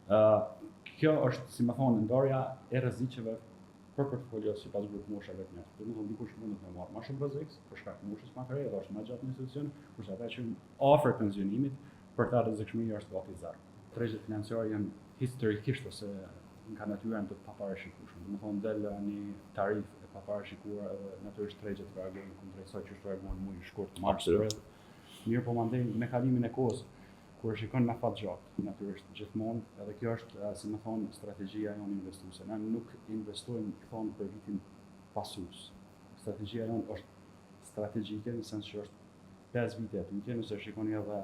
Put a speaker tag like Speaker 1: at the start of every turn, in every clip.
Speaker 1: Kjo është, si më thonë, ndarja e rreziqeve për portfolios sipas grup moshave të njerëzve. Do të thonë dikush mund të marrë më shumë rrezik për shkak të moshës më të re, edhe është më gjatë në institucion, kurse ata që afër pensionimit për ta rrezikshmëri është gati zero. Tregjet financiare janë historikisht ose nga natyrën të paparashikueshme. Do të thonë del një tarifë e paparashikuar edhe natyrisht tregjet reagojnë kundrejt asaj që reaguan më i shkurt marrë. Mirë po mandej me kalimin e kohës kur shikon me fat gjatë, natyrisht gjithmonë, edhe kjo është, si më thonë, strategjia jonë investuese. Ne nuk investojmë thonë për vitin pasues. Strategjia jonë është strategjike në sens që është 5 vite tutje, nëse shikoni edhe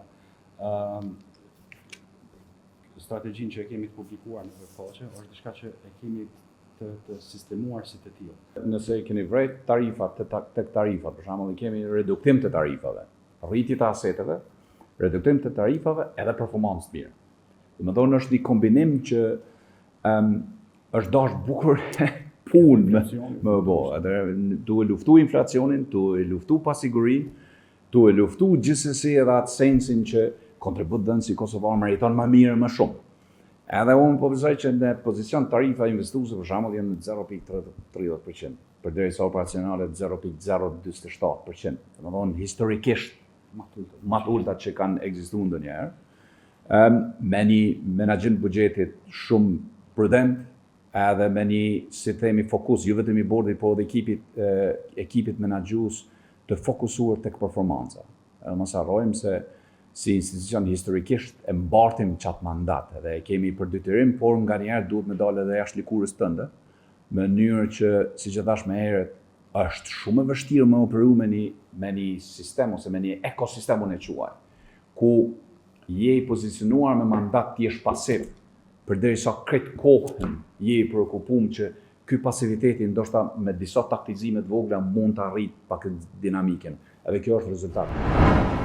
Speaker 1: strategjinë që e kemi të publikuar në përfaqe, është diçka që e kemi të sistemuar si të tillë.
Speaker 2: Nëse keni vrejt tarifat tek tarifat, për shembull, kemi reduktim të tarifave, rritje të aseteve, reduktim të tarifave edhe performancë të mirë. Domethënë është një kombinim që është dash bukur punë më bë. Edhe duhet luftu inflacionin, duhet luftu pasigurinë, duhet luftu gjithsesi edhe atë sensin që kontributën si kosovar meriton më mirë më shumë. Edhe unë po besoj që në pozicion tarifa investuese për shembull janë 0.30%, përderisa operacionale 0.047%. Domethënë historikisht më të ulta që kanë ekzistuar ndonjëherë. Me një menaxhim buxhetit shumë prudent, edhe me një, si themi, fokus, jo vetëm i bordit, por edhe ekipit menaxhues të fokusuar tek performanca. Edhe mos harrojmë se si institucion historikisht e mbartim qatë mandat edhe e kemi për detyrim, por nga njerë duhet me dalë edhe jashtë likurës tënde, në mënyrë që, si që thash me herët, është shumë e vështirë me operu me një sistem ose me një ekosistem unë e quaj, ku je i pozicionuar me mandat të jesh pasiv, përderisa këtë kohën je i preokupum që ky pasiviteti ndoshta me disa taktizime të vogla mund të arrit pak dinamiken, edhe kjo është rezultati.